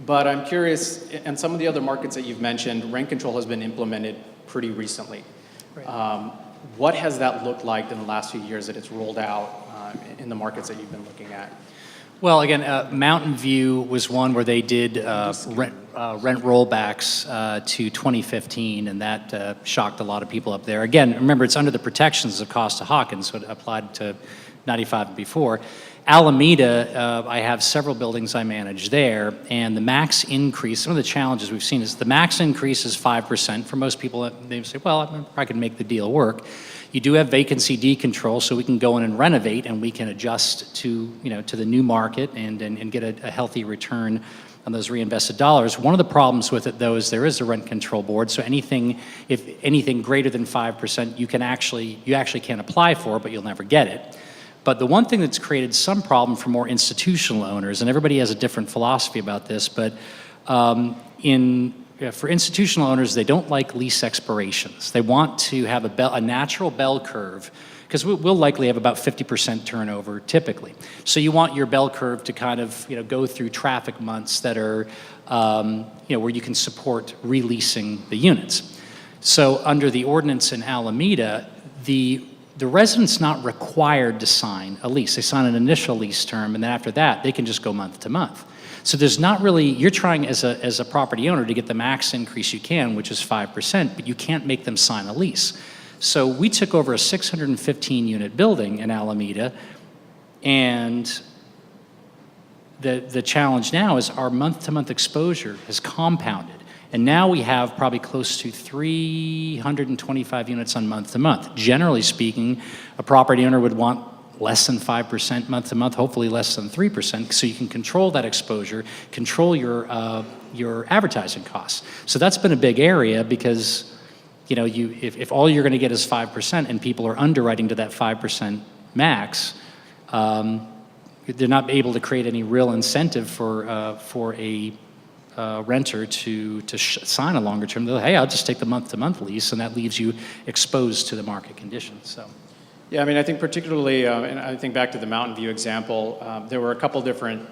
But I'm curious, in some of the other markets that you've mentioned, rent control has been implemented pretty recently. Right. What has that looked like in the last few years that it's rolled out in the markets that you've been looking at? Well, again, Mountain View was one where they did rent rollbacks to 2015, and that shocked a lot of people up there. Again, remember, it's under the protections of Costa-Hawkins, so it applied to 95 and before. Alameda, I have several buildings I manage there, and the max increase, some of the challenges we've seen is the max increase is 5%. For most people, they say, well, I can make the deal work. You do have vacancy decontrol, so we can go in and renovate, and we can adjust to, to the new market and get a healthy return on those reinvested dollars. One of the problems with it, though, is there is a rent control board, so if anything greater than 5%, you actually can apply for, but you'll never get it. But the one thing that's created some problem for more institutional owners, and everybody has a different philosophy about this, but for institutional owners, they don't like lease expirations. They want to have a natural bell curve, because we'll likely have about 50% turnover typically. So you want your bell curve to kind of go through traffic months that are where you can support releasing the units. So under the ordinance in Alameda, the resident's not required to sign a lease. They sign an initial lease term, and then after that, they can just go month to month. So there's not really, you're trying as a property owner to get the max increase you can, which is 5%, but you can't make them sign a lease. So we took over a 615 unit building in Alameda, and the challenge now is our month to month exposure has compounded. And now we have probably close to 325 units on month to month. Generally speaking, a property owner would want less than 5% month to month, hopefully less than 3%, so you can control that exposure, control your advertising costs. So that's been a big area because if all you're going to get is 5% and people are underwriting to that 5% max, they're not able to create any real incentive for a renter to sign a longer term. Hey, I'll just take the month-to-month lease, and that leaves you exposed to the market conditions. So, yeah, I mean, I think particularly, and I think back to the Mountain View example, there were a couple different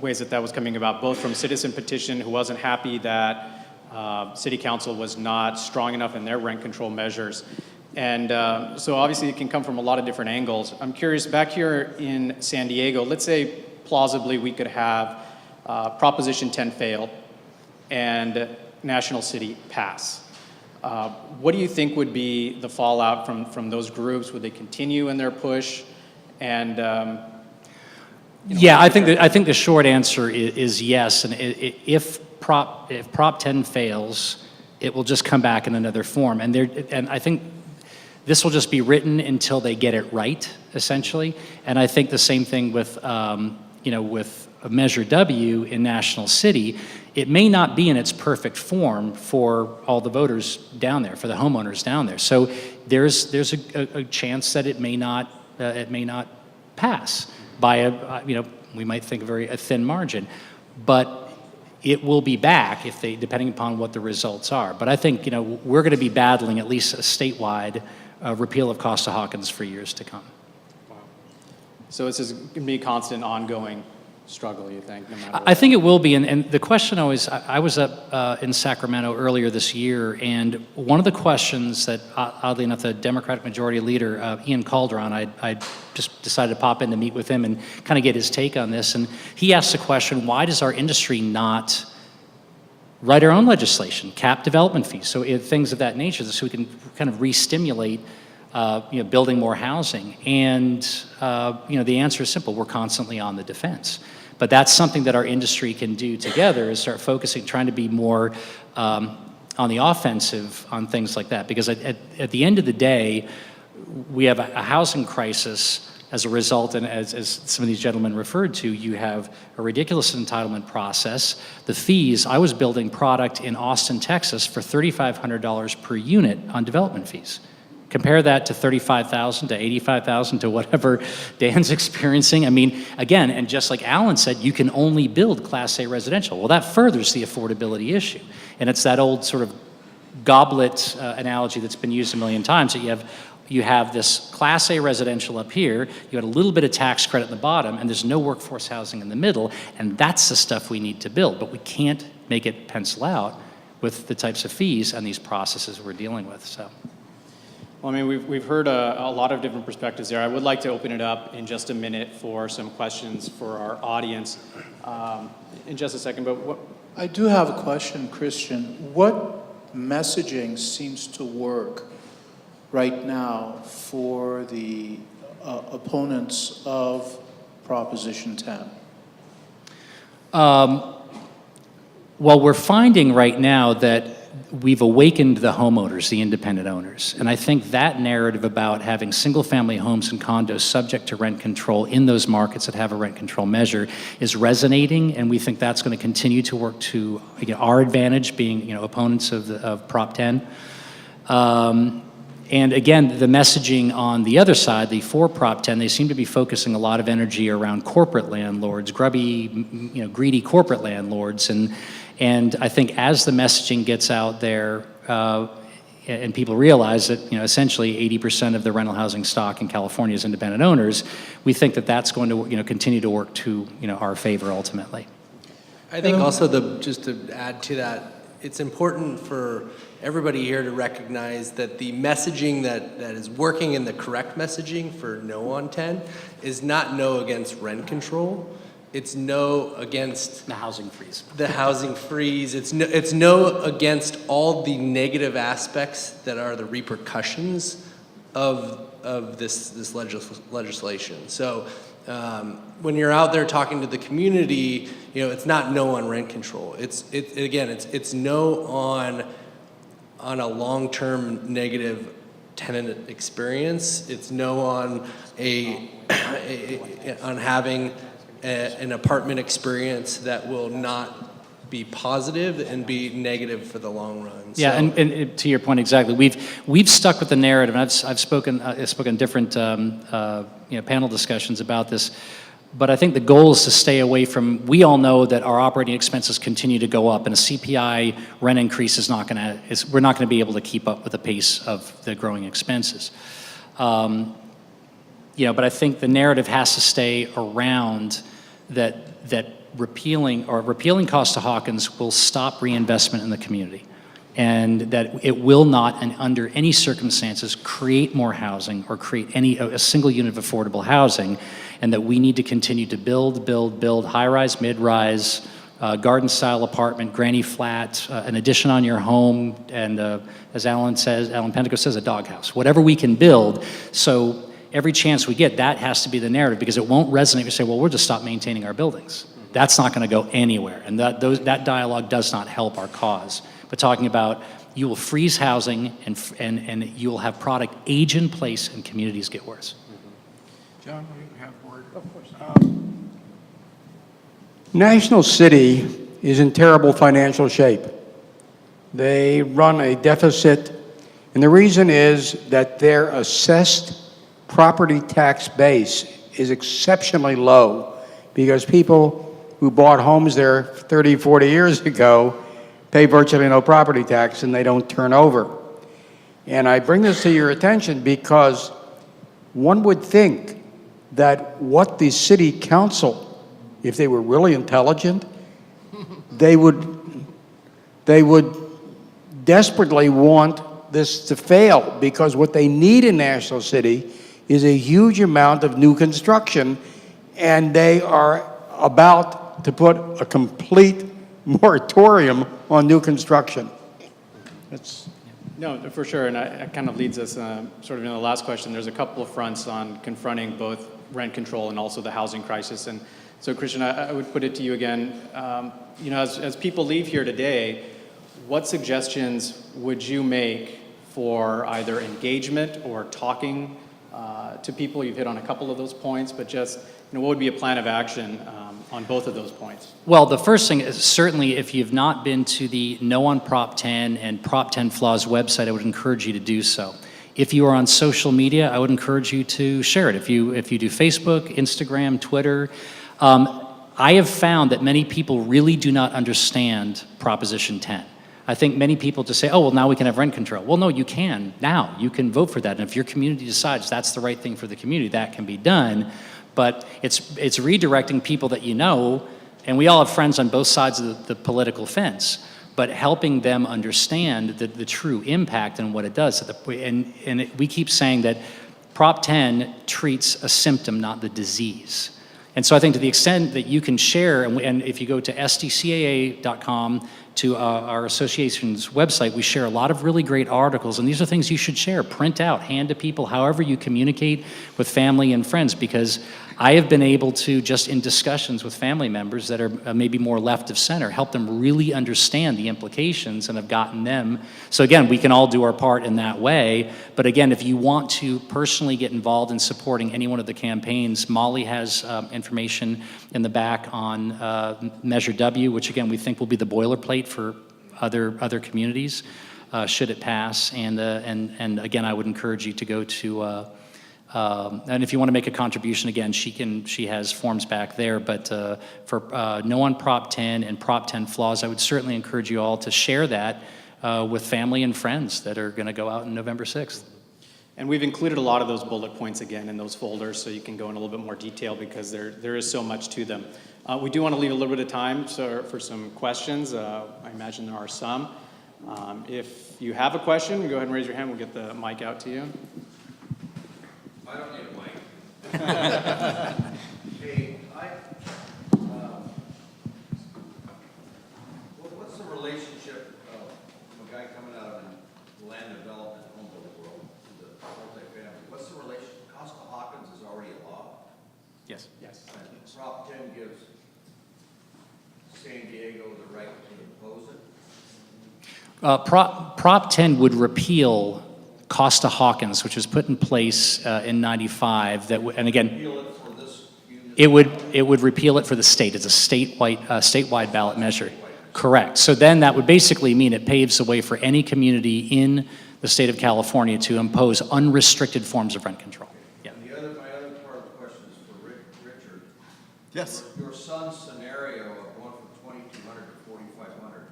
ways that was coming about, both from citizen petition who wasn't happy that city council was not strong enough in their rent control measures. And so obviously it can come from a lot of different angles. I'm curious, back here in San Diego, let's say plausibly we could have Proposition 10 fail and National City pass. What do you think would be the fallout from those groups? Would they continue in their push? And yeah, I think the short answer is yes. And if Prop 10 fails, it will just come back in another form. And I think this will just be written until they get it right, essentially. And I think the same thing with with Measure W in National City. It may not be in its perfect form for all the voters down there, for the homeowners down there. So there's a chance that it may not pass by we might think a thin margin, but it will be back depending upon what the results are. But I think we're going to be battling at least a statewide repeal of Costa-Hawkins for years to come. Wow. So it's going to be a constant, ongoing struggle, you think? No matter what? I think it will be, and the question always, I was up in Sacramento earlier this year, and one of the questions that, oddly enough, the Democratic Majority Leader, Ian Calderon, I just decided to pop in to meet with him and kind of get his take on this, and he asked the question, why does our industry not write our own legislation, cap development fees, so things of that nature, so we can kind of re-stimulate building more housing? And the answer is simple: we're constantly on the defense. But that's something that our industry can do together, is start focusing, trying to be more on the offensive on things like that. Because at the end of the day, we have a housing crisis as a result, and as some of these gentlemen referred to, you have a ridiculous entitlement process. The fees, I was building product in Austin, Texas for $3,500 per unit on development fees. Compare that to $35,000 to $85,000 to whatever Dan's experiencing. I mean, again, and just like Alan said, you can only build Class A residential. Well, that furthers the affordability issue. And it's that old sort of goblet analogy that's been used a million times, that you have you have this Class A residential up here, you had a little bit of tax credit in the bottom, and there's no workforce housing in the middle, and that's the stuff we need to build. But we can't make it pencil out with the types of fees and these processes we're dealing with. So, well, I mean, we've heard a lot of different perspectives there. I would like to open it up in just a minute for some questions for our audience in just a second. But what? I do have a question, Christian. What messaging seems to work right now for the opponents of Proposition 10? Well, we're finding right now that we've awakened the homeowners, the independent owners. And I think that narrative about having single-family homes and condos subject to rent control in those markets that have a rent control measure is resonating, and we think that's going to continue to work to our advantage, being opponents of Prop 10. And again, the messaging on the other side, the for Prop 10, they seem to be focusing a lot of energy around corporate landlords, grubby, greedy corporate landlords, and I think as the messaging gets out there, and people realize that essentially 80% of the rental housing stock in California is independent owners, we think that that's going to continue to work to our favor ultimately. I think also just to add to that, it's important for everybody here to recognize that the messaging that is working in the correct messaging for no on 10 is not no against rent control. It's no against the housing freeze. The housing freeze. It's no against all the negative aspects that are the repercussions of this legislation. So when you're out there talking to the community, it's not no on rent control. It's no on a long-term negative tenant experience. It's no on on having an apartment experience that will not be positive and be negative for the long run. Yeah, so, and to your point exactly, we've stuck with the narrative, and I've spoken different panel discussions about this. But I think the goal is to stay away from. We all know that our operating expenses continue to go up, and a CPI rent increase is not going to. We're not going to be able to keep up with the pace of the growing expenses. But I think the narrative has to stay around that repealing Costa-Hawkins will stop reinvestment in the community, and that it will not, and under any circumstances, create more housing or create a single unit of affordable housing, and that we need to continue to build high-rise, mid-rise, garden-style apartment, granny flat, an addition on your home, and as Alan Pentecost says, a doghouse. Whatever we can build, so every chance we get, that has to be the narrative, because it won't resonate. We say, well, we'll just stop maintaining our buildings. That's not going to go anywhere, and that dialogue does not help our cause. But talking about you will freeze housing and you will have product age in place and communities get worse. John, you have a word? Of course. National City is in terrible financial shape. They run a deficit, and the reason is that their assessed property tax base is exceptionally low, because people who bought homes there 30, 40 years ago pay virtually no property tax, and they don't turn over. And I bring this to your attention because one would think that what the city council, if they were really intelligent, they would desperately want this to fail, because what they need in National City is a huge amount of new construction, and they are about to put a complete moratorium on new construction. No, for sure, and that kind of leads us sort of in the last question. There's a couple of fronts on confronting both rent control and also the housing crisis. And so, Christian, I would put it to you again. As people leave here today, what suggestions would you make for either engagement or talking to people? You've hit on a couple of those points, but just what would be a plan of action on both of those points? Well, the first thing is, certainly if you've not been to the No on Prop 10 and Prop 10 Flaws website, I would encourage you to do so. If you are on social media, I would encourage you to share it. If you do Facebook, Instagram, Twitter, I have found that many people really do not understand Proposition 10. I think many people just say, oh, well, now we can have rent control. Well, no, you can now. You can vote for that. And if your community decides that's the right thing for the community, that can be done. But it's redirecting people that you know, and we all have friends on both sides of the political fence, but helping them understand the true impact and what it does. We keep saying that Prop 10 treats a symptom, not the disease. And so I think to the extent that you can share, and if you go to sdcaa.com, to our association's website, we share a lot of really great articles, and these are things you should share, print out, hand to people, however you communicate with family and friends, because I have been able to, just in discussions with family members that are maybe more left of center, help them really understand the implications and have gotten them. So again, we can all do our part in that way, but again, if you want to personally get involved in supporting any one of the campaigns, Molly has information in the back on Measure W, which again, we think will be the boilerplate for other communities, should it pass. And again, I would encourage you to go to, and if you want to make a contribution, again, she has forms back there. But for No on Prop 10 and Prop 10 flaws, I would certainly encourage you all to share that with family and friends that are going to go out on November 6th. And we've included a lot of those bullet points again in those folders, so you can go in a little bit more detail because there is so much to them. We do want to leave a little bit of time for some questions. I imagine there are some. If you have a question, go ahead and raise your hand. We'll get the mic out to you. I don't need a mic. Hey, what's the relationship of a guy coming out of the land development home building world to the multifamily? What's the relation? Costa-Hawkins is already a law. Yes. Yes. And Prop 10 gives San Diego the right to impose it. Prop 10 would repeal Costa-Hawkins, which was put in place in '95. And again, Repeal it for this unit. it would repeal it for the state. It's a statewide ballot measure. Correct. So then that would basically mean it paves the way for any community in the state of California to impose unrestricted forms of rent control. Yeah. And my other part of the question is for Richard. Yes. Your son's scenario of going from 2,200 to 4,500,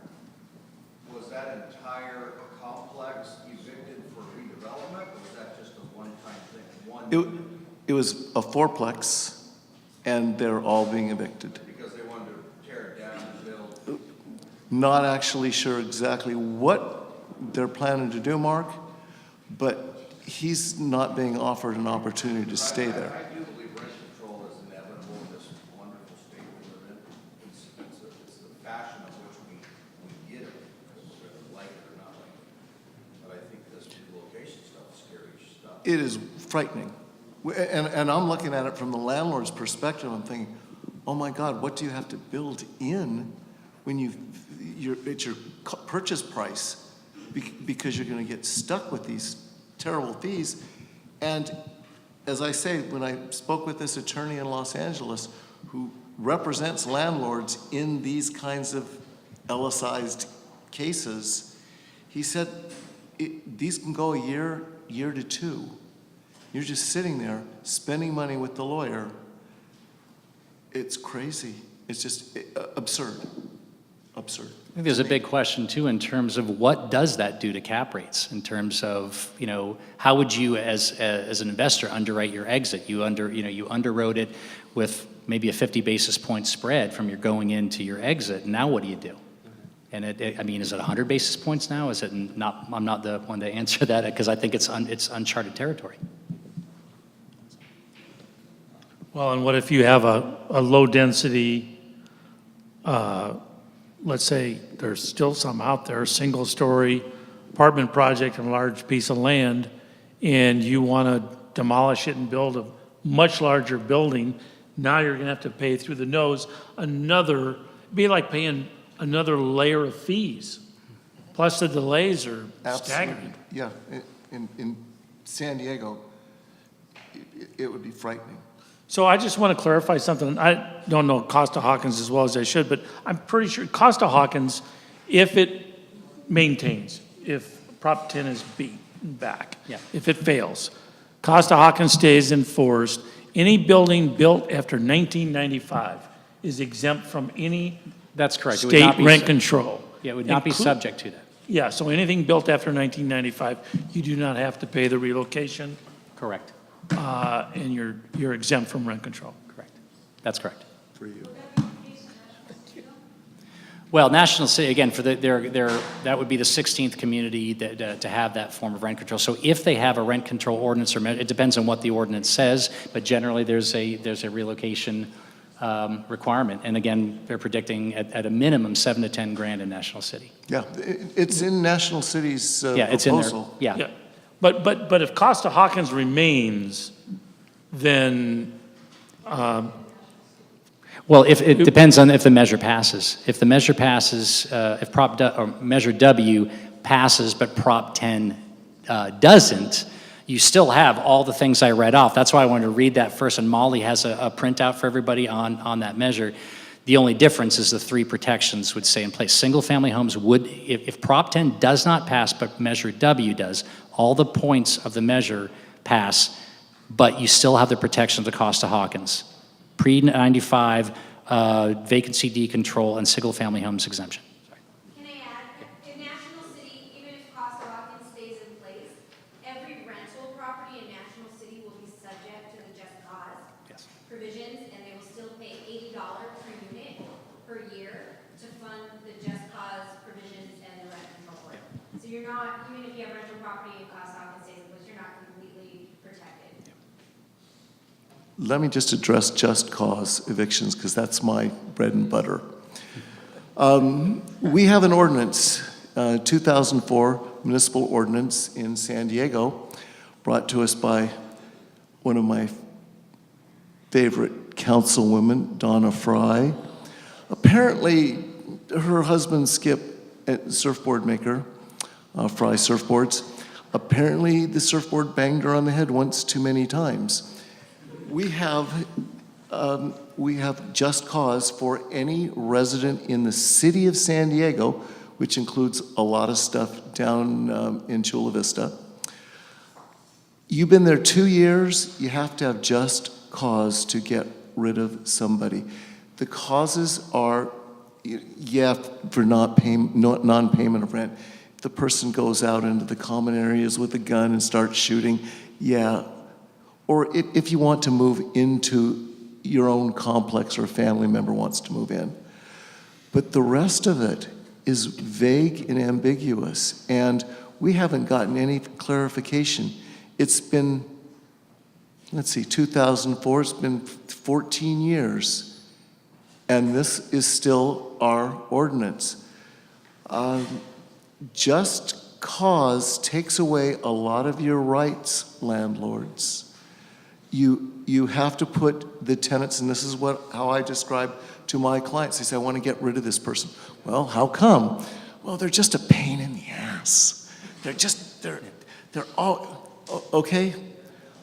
was that entire complex evicted for redevelopment, or was that just a one-time thing? It was a fourplex, and they're all being evicted. Because they wanted to tear it down and build. Not actually sure exactly what they're planning to do, Mark, but he's not being offered an opportunity to stay there. I do believe rent control is inevitable in this wonderful state we live in. It's the fashion of which we get it, whether we like it or not like it. But I think this relocation stuff is scary stuff. It is frightening. And I'm looking at it from the landlord's perspective. I'm thinking, oh my God, what do you have to build in when it's your purchase price? Because you're going to get stuck with these terrible fees. And as I say, when I spoke with this attorney in Los Angeles who represents landlords in these kinds of Ellisized cases, he said these can go a year to two. You're just sitting there spending money with the lawyer. It's crazy. It's just absurd. Absurd. I think there's a big question too in terms of what does that do to cap rates in terms of, how would you as an investor underwrite your exit? You underwrote it with maybe a 50 basis point spread from your going into your exit. And now what do you do? And is it 100 basis points now? Is it not? I'm not the one to answer that because I think it's uncharted territory. Well, and what if you have a low density, let's say there's still some out there, single story apartment project on a large piece of land, and you want to demolish it and build a much larger building, now you're going to have to pay through the nose it'd be like paying another layer of fees. Plus the delays are staggering. Yeah, in San Diego, it would be frightening. So I just want to clarify something. I don't know Costa-Hawkins as well as I should, but I'm pretty sure Costa-Hawkins, if it maintains, if Prop 10 is beaten back, if it fails, Costa-Hawkins stays enforced. Any building built after 1995 is exempt from any That's correct. state rent control. Yeah, it would not be subject to that. Yeah, so anything built after 1995, you do not have to pay the relocation, Correct, and you're exempt from rent control. correct. That's correct. For you. Well, National City, again, for that would be the 16th community that, to have that form of rent control. So if they have a rent control ordinance, or it depends on what the ordinance says, but generally there's a relocation requirement. And again, they're predicting at a minimum 7 to 10 grand in National City. Yeah, it's in National City's Yeah, it's in there. proposal. Yeah. Yeah, but if Costa-Hawkins remains, then, Well, if it depends on if the measure passes. If the measure passes, if or Measure W passes, but Prop 10 doesn't, you still have all the things I read off. That's why I wanted to read that first, and Molly has a printout for everybody on that measure. The only difference is the 3 protections would stay in place. Single-family homes would, if Prop 10 does not pass, but Measure W does, all the points of the measure pass, but you still have the protection of the Costa-Hawkins. Pre-95 vacancy decontrol and single-family homes exemption. Can I add, in National City, even if Costa-Hawkins stays in place, every rental property in National City will be subject to the just cause provisions, and they will still pay $80 per unit per year to fund the just cause provisions and the rent control order. So you're not, even if you have rental property in Costa-Hawkins stays in place, you're not completely protected. Let me just address just cause evictions, because that's my bread and butter. We have an ordinance, 2004 municipal ordinance in San Diego, brought to us by one of my favorite councilwomen, Donna Fry. Apparently, her husband, Skip, a surfboard maker, Fry Surfboards, apparently the surfboard banged her on the head once too many times. We have just cause for any resident in the city of San Diego, which includes a lot of stuff down in Chula Vista. You've been there 2 years, you have to have just cause to get rid of somebody. The causes are, for non-payment of rent. If the person goes out into the common areas with a gun and starts shooting, or if you want to move into your own complex or a family member wants to move in. But the rest of it is vague and ambiguous, and we haven't gotten any clarification. It's been, 2004, it's been 14 years, and this is still our ordinance. Just cause takes away a lot of your rights, landlords. You have to put the tenants, and this is how I describe to my clients. They say, I want to get rid of this person. Well, how come? Well, they're just a pain in the ass. They're all, okay,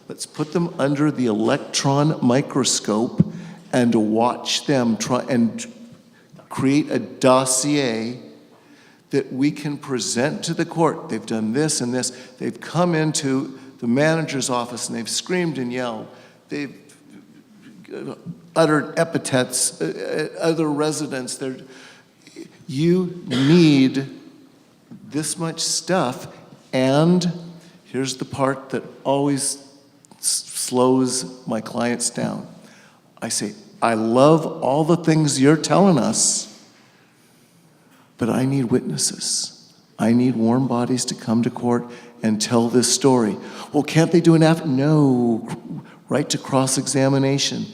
let's put them under the electron microscope and watch them try and create a dossier that we can present to the court. They've done this and this. They've come into the manager's office and they've screamed and yelled. They've uttered epithets at other residents. You need this much stuff, and here's the part that always slows my clients down. I say, I love all the things you're telling us, but I need witnesses. I need warm bodies to come to court and tell this story. Well, can't they do an No, right to cross-examination.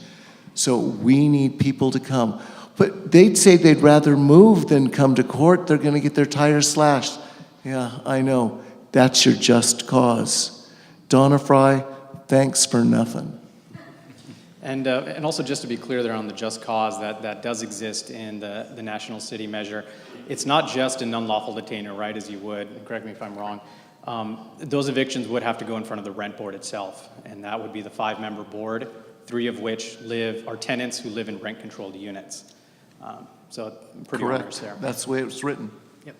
So we need people to come. But they'd say they'd rather move than come to court. They're going to get their tires slashed. Yeah, I know. That's your just cause. Donna Fry, thanks for nothing. And also just to be clear there on the just cause, that does exist in the National City measure. It's not just an unlawful detainer, right, as you would, and correct me if I'm wrong. Those evictions would have to go in front of the rent board itself, and that would be the 5-member board, 3 of which are tenants who live in rent-controlled units. So pretty onerous there. That's the way it was written. Yep.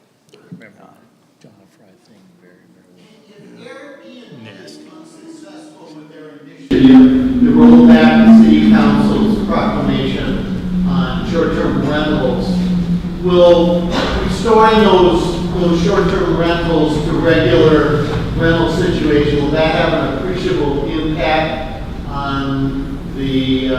To roll back the city council's proclamation on short-term rentals, will restoring those those short-term rentals to regular rental situation, will that have an appreciable impact on the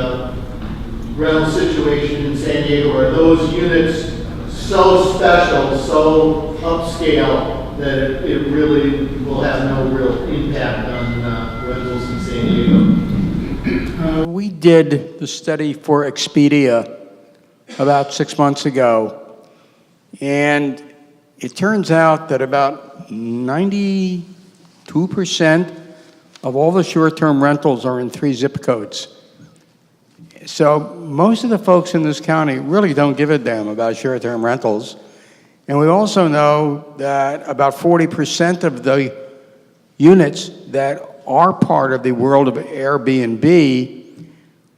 rental situation in San Diego? Are those units so special, so upscale, that it really will have no real impact on rentals in San Diego? We did the study for Expedia about 6 months ago, and it turns out that about 92% of all the short-term rentals are in 3 zip codes. So most of the folks in this county really don't give a damn about short-term rentals. And we also know that about 40% of the units that are part of the world of Airbnb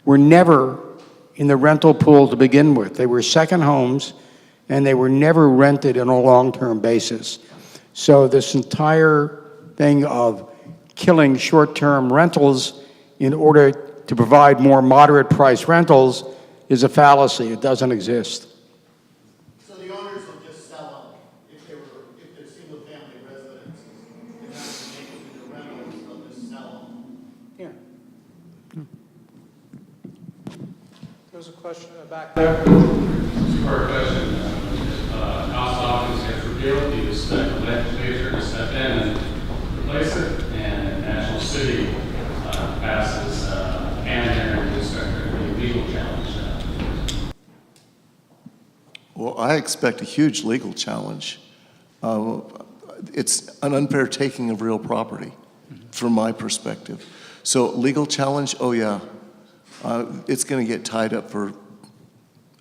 were never in the rental pool to begin with. They were second homes, and they were never rented on a long-term basis. So this entire thing of killing short-term rentals in order to provide more moderate price rentals is a fallacy. It doesn't exist. So the owners will just sell them if they're single-family residences. They're not going to make them into rentals, they'll just sell them. Yeah. There's a question in the back there. Short question. House Hawkins gets repealed, do you expect the legislature to step in and replace it? And National City passes and there, do you expect there to be a legal challenge? Well, I expect a huge legal challenge. It's an unfair taking of real property, from my perspective. So legal challenge, oh yeah. It's going to get tied up for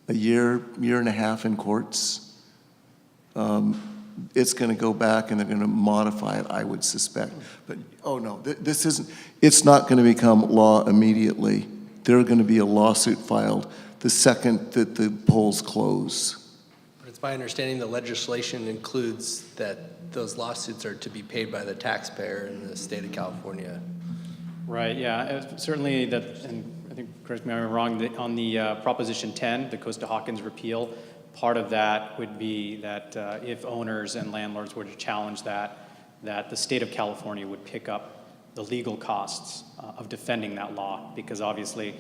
a year, year and a half in courts. It's going to go back and they're going to modify it, I would suspect. But, oh no, this isn't, it's not going to become law immediately. There's going to be a lawsuit filed the second that the polls close. But it's my understanding the legislation includes that those lawsuits are to be paid by the taxpayer in the state of California. Right, yeah, certainly that, and I think, correct me if I'm wrong, on the Proposition 10, the Costa-Hawkins repeal, part of that would be that if owners and landlords were to challenge that the state of California would pick up the legal costs of defending that law, because obviously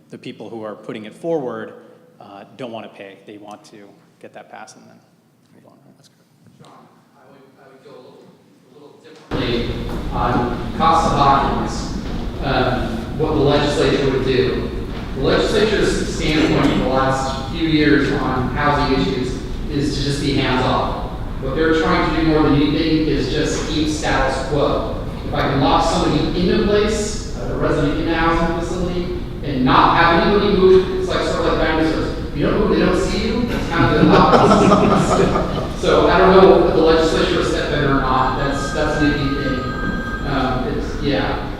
the people who are putting it forward don't want to pay. They want to get that passed and then move on. That's correct. Sean, I would go a little differently on Costa-Hawkins, what the legislature would do. The legislature's standpoint in the last few years on housing issues is to just be hands-off. What they're trying to do more than anything is just keep status quo. If I can lock somebody into a place, a resident in a housing facility, and not have anybody move, it's like sort of like dinosaurs. If you don't move, they don't see you. That's kind of the opposite. So I don't know if the legislature will step in or not. That's an iffy thing. Yeah.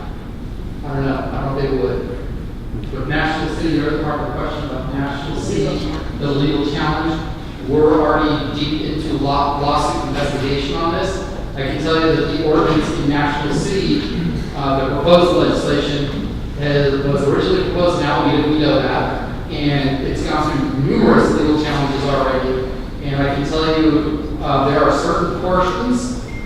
I don't know. I don't think it would. But National City, the other part of the question about National City, the legal challenge, we're already deep into lawsuit investigation on this. I can tell you that the ordinance in National City, the proposed legislation, was originally proposed in Alameda, we know that, and it's gone through numerous legal challenges already. And I can tell you there are certain portions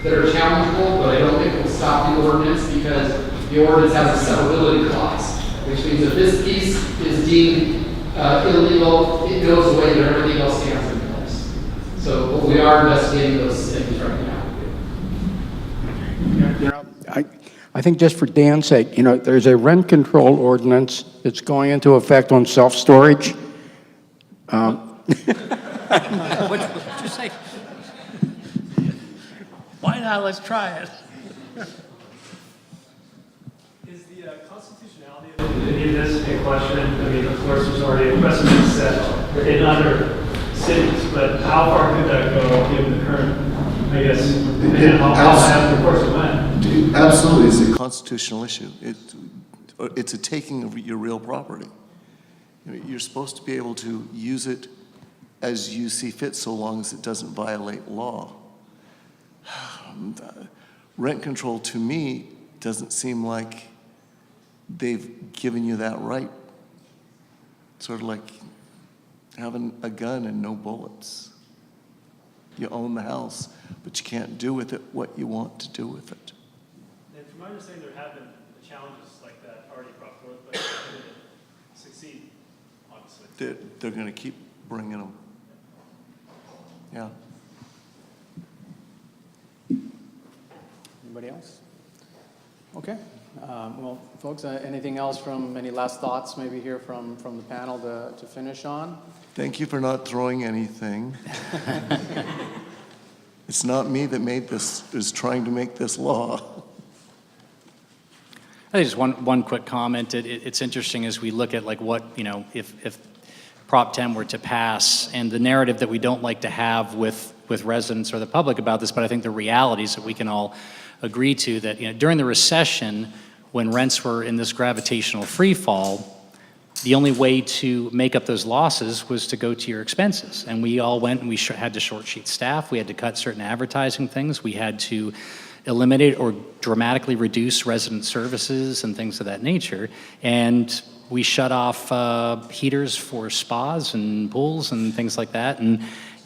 that are challengeable, but I don't think it will stop the ordinance because the ordinance has a severability clause, which means if this piece is deemed illegal, it goes away, but everything else stands in place. So but we are investigating those things right now. You know, I think just for Dan's sake, you know, there's a rent control ordinance that's going into effect on self-storage. What'd you say? Why not? Let's try it. Is the constitutionality of any of this a question? I mean, of course, there's already a precedent set in other cities, but how far could that go given the current, I guess, and how fast, of course, it went? Absolutely, it's a constitutional issue. It's a taking of your real property. You know, you're supposed to be able to use it as you see fit so long as it doesn't violate law. Rent control, to me, doesn't seem like they've given you that right. Sort of like having a gun and no bullets. You own the house, but you can't do with it what you want to do with it. And from my understanding, there have been challenges like that already brought forth, but they didn't succeed, obviously. They're going to keep bringing them. Yeah. Anybody else? Okay. Well, folks, anything else any last thoughts maybe here from the panel to finish on? Thank you for not throwing anything. It's not me that is trying to make this law. I think just one quick comment. It's interesting as we look at like what, if Prop 10 were to pass, and the narrative that we don't like to have with residents or the public about this, but I think the realities that we can all agree to that, during the recession, when rents were in this gravitational free fall, the only way to make up those losses was to go to your expenses. And we all went and we had to short sheet staff. We had to cut certain advertising things. We had to eliminate or dramatically reduce resident services and things of that nature. And we shut off heaters for spas and pools and things like that.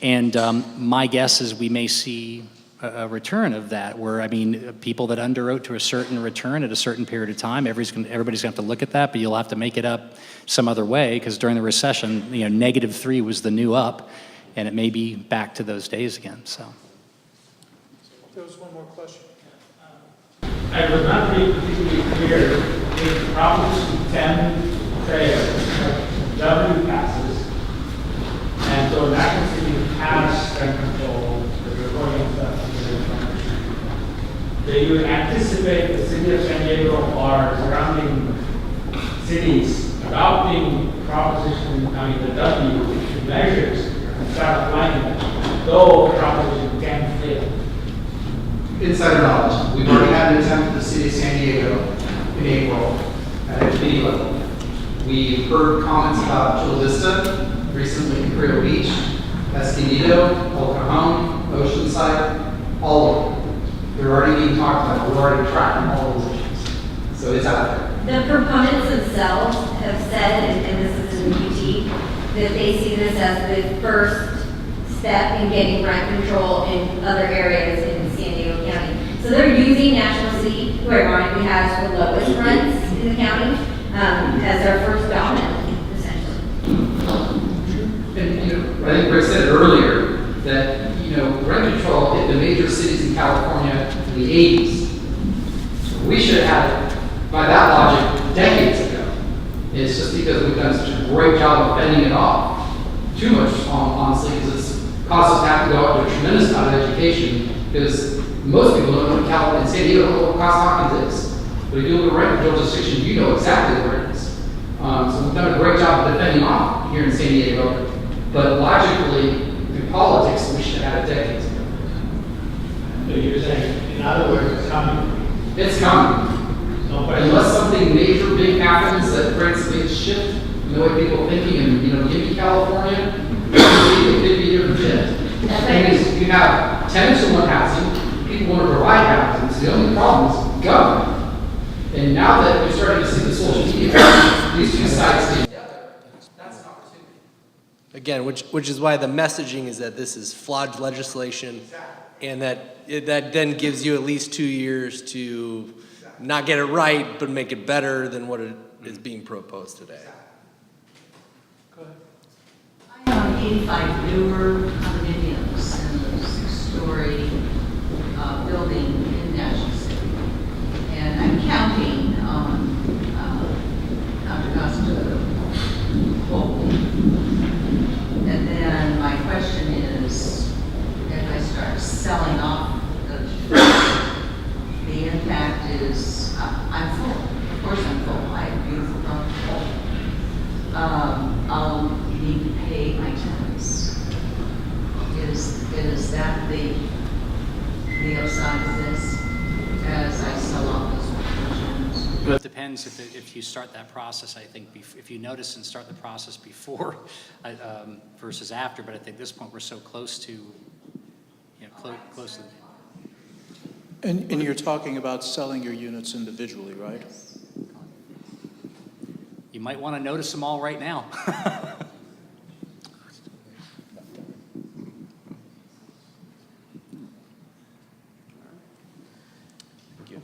And my guess is we may see a return of that, where, people that underwrote to a certain return at a certain period of time, everybody's going to have to look at that, but you'll have to make it up some other way, because during the recession, -3 was the new up, and it may be back to those days again, so. There was one more question. I would not be particularly clear if Proposition 10 fails, W passes, and so that constitutes has rent control, the recording stuff. Do you anticipate the city of San Diego or surrounding cities adopting the W measures and start applying them, though Proposition 10 failed? Insider knowledge. We've already had an attempt at the city of San Diego in April at a committee level. We've heard comments about Chula Vista, recently in Creo Beach, Escondido, El Cajon, Oceanside, all of them. They're already being talked about. We're already tracking all of those issues. So it's out there. The proponents themselves have said, and this is in UT, that they see this as the first step in getting rent control in other areas in San Diego County. So they're using National City, who ironically has the lowest rents in the county, as their first domino, essentially. And, I think Rick said it earlier that, rent control hit the major cities in California in the 80s. We should have had it, by that logic, decades ago. It's just because we've done such a great job of fending it off. Too much, honestly, because it's caused us to have to go out to a tremendous amount of education, because most people don't know what California and San Diego don't know what Costa-Hawkins is. But if you look at rent control jurisdiction, you know exactly where it is. So we've done a great job of defending off here in San Diego. But logically, in politics, we should have had it decades ago. So you're saying, in other words, it's coming? It's coming. Unless something major big happens that creates a big shift in the way people are thinking, and give me California, it could be a different shit. The thing is, you have tenants who want housing, people want to provide housing, so the only problem is government. And now that we're starting to see the social media, these two sides stay together, that's an opportunity. Again, which is why the messaging is that this is flawed legislation, and that then gives you at least 2 years to not get it right, but make it better than what it is being proposed today. I own 85 newer condominiums in the 6-story building in National City. And I'm counting on Contra Costa Hope. And then my question is, if I start selling off the impact is, I'm full. Of course I'm full. I have a beautiful property. I'll need to pay my tenants. Is that the upside of this as I sell off those portions? It depends if you start that process, I think, if you notice and start the process before versus after, but I think at this point we're so close to, close to the... And you're talking about selling your units individually, right? You might want to notice them all right now.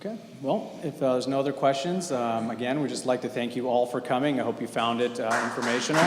Okay, well, if there's no other questions, again, we'd just like to thank you all for coming. I hope you found it informational.